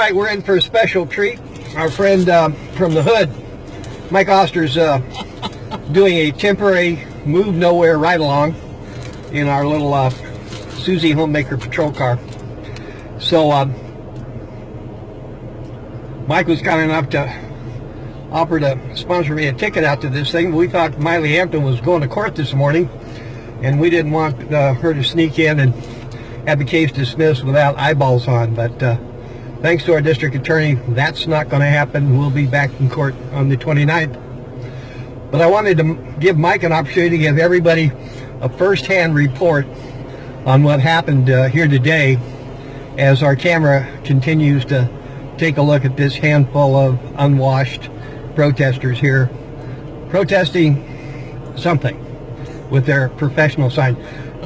right, we're in for a special treat. Our friend from the hood, Mike Oster's doing a temporary move nowhere ride along in our little Susie Homemaker patrol car. So Mike was kind enough to offer to sponsor me a ticket out to this thing. We thought Miley Hampton was going to court this morning, and we didn't want her to sneak in and have the case dismissed without eyeballs on. But thanks to our district attorney, that's not going to happen. We'll be back in court on the 29th. But I wanted to give Mike an opportunity to give everybody a first-hand report on what happened here today as our camera continues to take a look at this handful of unwashed protesters here protesting something with their professional sign.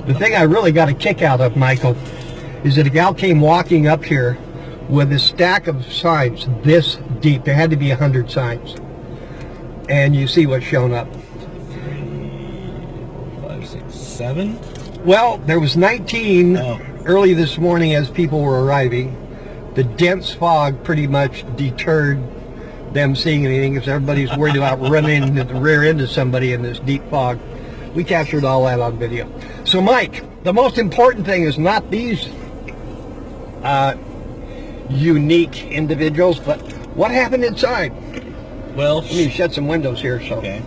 The thing I really got a kick out of, Michael, is that a gal came walking up here with a stack of signs this deep. There had to be 100 signs. And you see what's shown up. 5, 6, 7? Well, there was 19 early this morning as people were arriving. The dense fog pretty much deterred them seeing anything because everybody's worried about running at the rear end of somebody in this deep fog. We captured all that on video. So, Mike, the most important thing is not these unique individuals, but what happened inside? Well, let me shut some windows here. So, okay.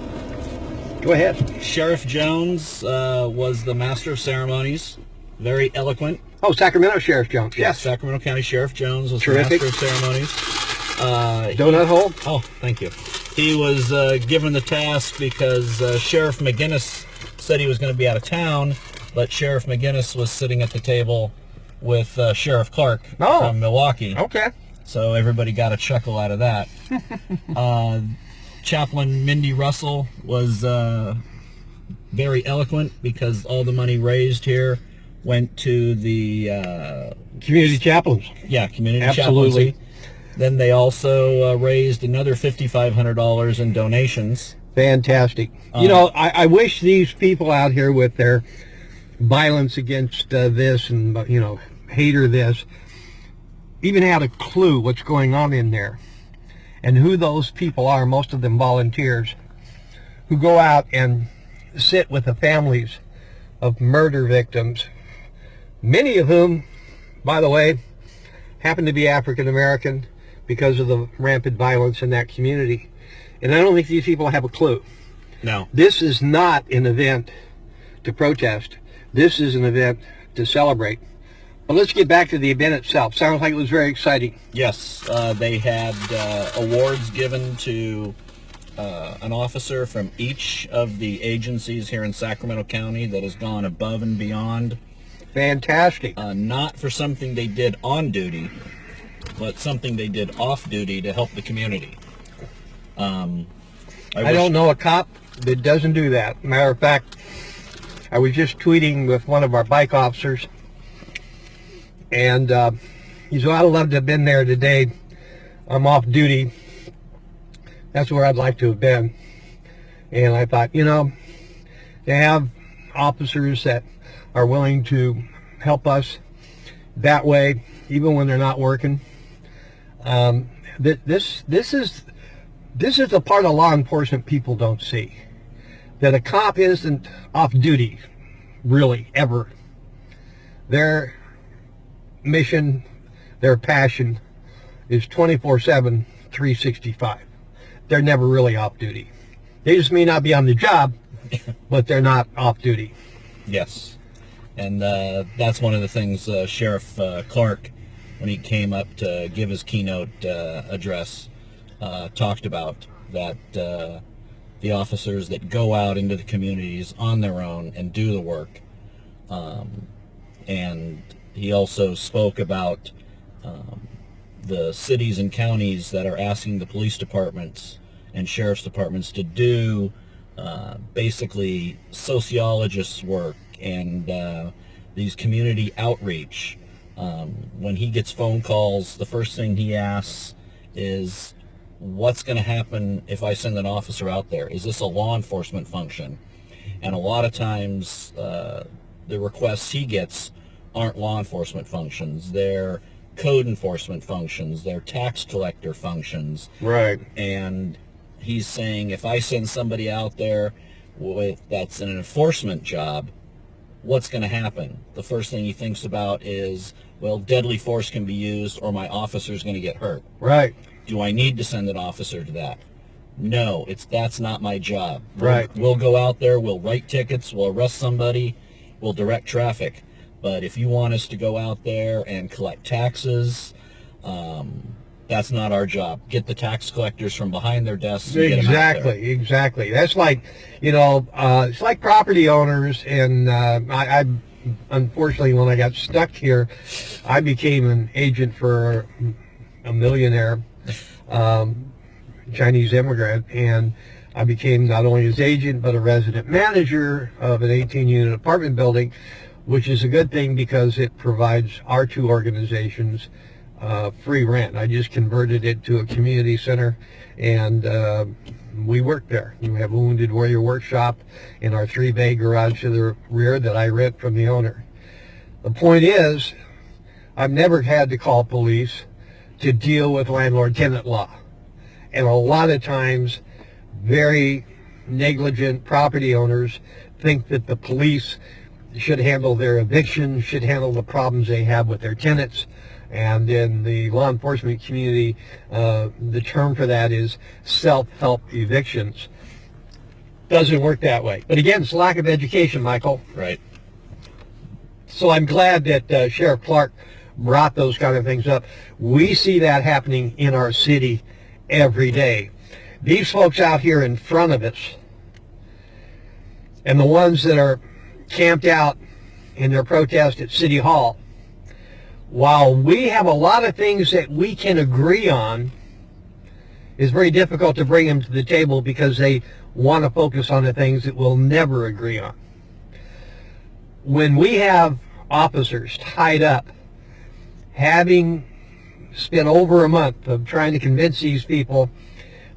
Go ahead. Sheriff Jones was the master of ceremonies. Very eloquent. Oh, Sacramento Sheriff Jones. Yes. Sacramento County Sheriff Jones was Terrific. the master of ceremonies. Donut hole. Oh, thank you. He was given the task because Sheriff McGinnis said he was going to be out of town, but Sheriff McGinnis was sitting at the table with Sheriff Clarke from Milwaukee. Okay. So everybody got a chuckle out of that. Chaplain Mindy Russell was very eloquent because all the money raised here went to the Community Champlains. Yeah, Community Absolutely. Champlains. Then they also raised another $5,500 in donations. Fantastic. You know, I wish these people out here with their violence against this and, you know, hater this, even had a clue what's going on in there and who those people are, most of them volunteers, who go out and sit with the families of murder victims, many of whom, by the way, happen to be African American because of the rampant violence in that community. And I don't think these people have a clue. No. This is not an event to protest. This is an event to celebrate. But let's get back to the event itself. Sounds like it was very exciting. Yes, they had awards given to an officer from each of the agencies here in Sacramento County that has gone above and beyond. Fantastic. Not for something they did on duty, but something they did off duty to help the community. I don't know a cop that doesn't do that. Matter of fact, I was just tweeting with one of our bike officers, and he said, I'd love to have been there today. I'm off duty. That's where I'd like to have been. And I thought, you know, they have officers that are willing to help us that way, even when they're not working. This is the part of law enforcement people don't see. That a cop isn't off duty, really, ever. Their mission, their passion is 24/7, 365. They're never really off duty. They just may not be on the job, but they're not off duty. Yes. And that's one of the things Sheriff Clarke, when he came up to give his keynote address, talked about, that the officers that go out into the communities on their own and do the work. And he also spoke about the cities and counties that are asking the police departments and sheriff's departments to do basically sociologists' work and these community outreach. When he gets phone calls, the first thing he asks is, what's going to happen if I send an officer out there? Is this a law enforcement function? And a lot of times the requests he gets aren't law enforcement functions. They're code enforcement functions, their tax collector functions. Right. And he's saying, if I send somebody out there that's an enforcement job, what's going to happen? The first thing he thinks about is, well, deadly force can be used or my officer's going to get hurt. Right. Do I need to send an officer to that? No, that's not my job. Right. We'll go out there, we'll write tickets, we'll arrest somebody, we'll direct traffic. But if you want us to go out there and collect taxes, that's not our job. Get the tax collectors from behind their desks and get them out there. Exactly. That's like, it's like property owners, and I unfortunately, when I got stuck here, I became an agent for a millionaire Chinese immigrant, and I became not only his agent but a resident manager of an 18-unit apartment building, which is a good thing because it provides our two organizations free rent. I just converted it to a community center, and we work there. We have a Wounded Warrior workshop in our 3-bay garage to the rear that I rent from the owner. The point is, I've never had to call police to deal with landlord-tenant law. And a lot of times, very negligent property owners think that the police should handle their eviction, should handle the problems they have with their tenants. And in the law enforcement community, the term for that is self-help evictions. Doesn't work that way. But again, it's lack of education, Michael. Right. So I'm glad that Sheriff Clarke brought those kind of things up. We see that happening in our city every day. These folks out here in front of us, and the ones that are camped out in their protest at City Hall, while we have a lot of things that we can agree on, it's very difficult to bring them to the table because they want to focus on the things that we'll never agree on. When we have officers tied up, having spent over a month of trying to convince these people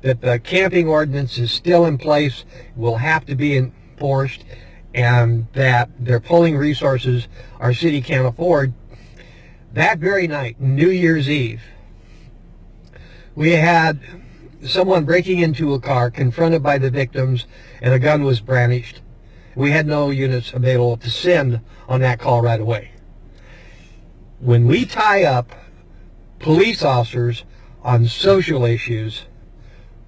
that the camping ordinance is still in place, will have to be enforced, and that they're pulling resources our city can't afford. That very night, New Year's Eve, we had someone breaking into a car, confronted by the victims, and a gun was brandished. We had no units available to send on that call right away. When we tie up police officers on social issues,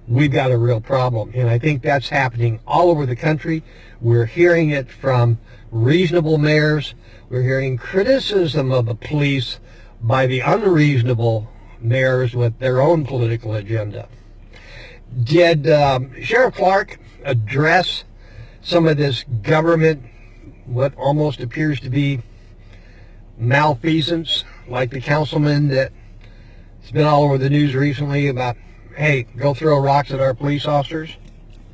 we've got a real problem. And I think that's happening all over the country. We're hearing it from reasonable mayors. We're hearing criticism of the police by the unreasonable mayors with their own political agenda. Did Sheriff Clarke address some of this government, what almost appears to be malfeasance, like the councilman that's been all over the news recently about, hey, go throw rocks at our police officers?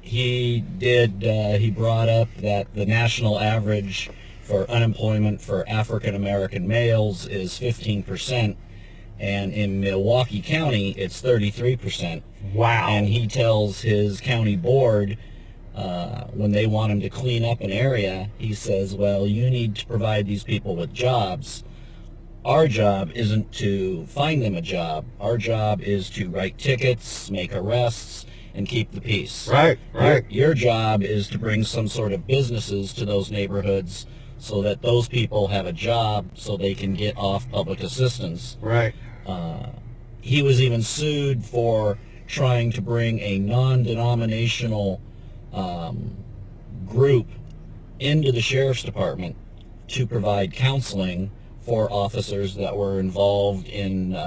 He did. He brought up that the national average for unemployment for African American males is 15%, and in Milwaukee County it's 33%. Wow. And he tells his county board, when they want him to clean up an area, he says, well, you need to provide these people with jobs. Our job isn't to find them a job. Our job is to write tickets, make arrests, and keep the peace. Right. Your job is to bring some sort of businesses to those neighborhoods so that those people have a job so they can get off public assistance. Right. He was even sued for trying to bring a non-denominational group into the sheriff's department to provide counseling for officers that were involved in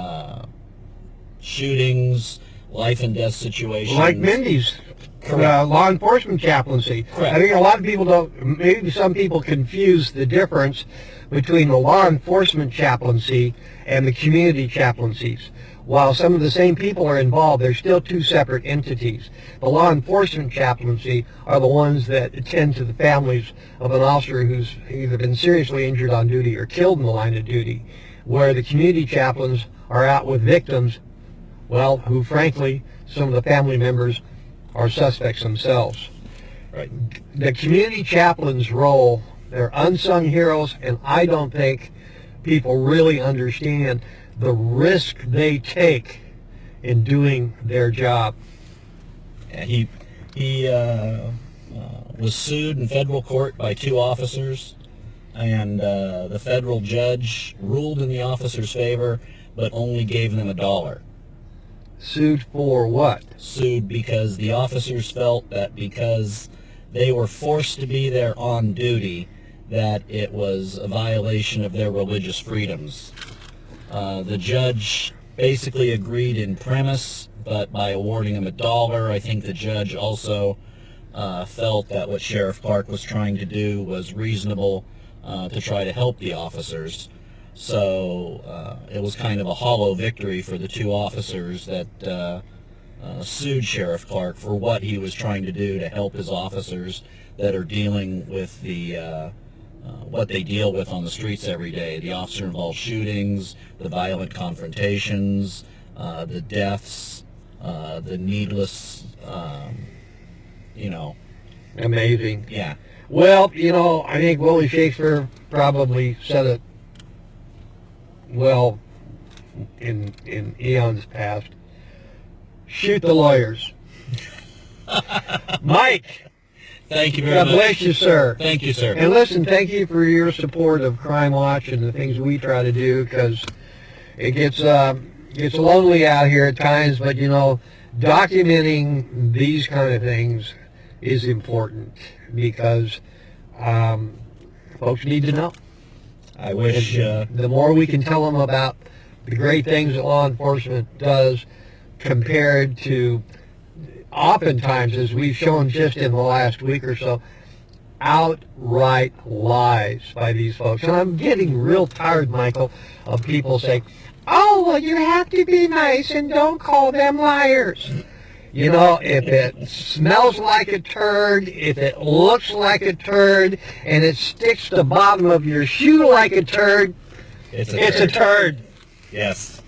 shootings, life and death situations. Like Mindy's law enforcement chaplaincy. Correct. I think a lot of people don't, maybe some people confuse the difference between the law enforcement chaplaincy and the community chaplaincies. While some of the same people are involved, they're still two separate entities. The law enforcement chaplaincy are the ones that attend to the families of an officer who's either been seriously injured on duty or killed in the line of duty, where the community chaplains are out with victims, well, who frankly, some of the family members are suspects themselves. Right. The community chaplain's role, they're unsung heroes, and I don't think people really understand the risk they take in doing their job. Yeah, he was sued in federal court by 2 officers, and the federal judge ruled in the officers' favor, but only gave them $1. Sued for what? Sued because the officers felt that because they were forced to be there on duty, that it was a violation of their religious freedoms. The judge basically agreed in premise, but by awarding him $1, I think the judge also felt that what Sheriff Clarke was trying to do was reasonable to try to help the officers. So it was kind of a hollow victory for the 2 officers that sued Sheriff Clarke for what he was trying to do to help his officers that are dealing with the what they deal with on the streets every day. The officer-involved shootings, the violent confrontations, the deaths, the needless, Amazing. Yeah. Well, I think Willie Shakespeare probably said it well in eons past. Shoot the lawyers. Mike, Thank you very God much. bless you, sir. Thank you, sir. And listen, thank you for your support of Crime Watch and the things we try to do, because it gets lonely out here at times, but documenting these kind of things is important, because folks need to know. I wish The more we can tell them about the great things that law enforcement does, compared to oftentimes, as we've shown just in the last week or so, outright lies by these folks. And I'm getting real tired, Michael, of people saying, oh, well, you have to be nice and don't call them liars. If it smells like a turd, if it looks like a turd, and it sticks to the bottom of your shoe like a turd, it's a turd. Yes.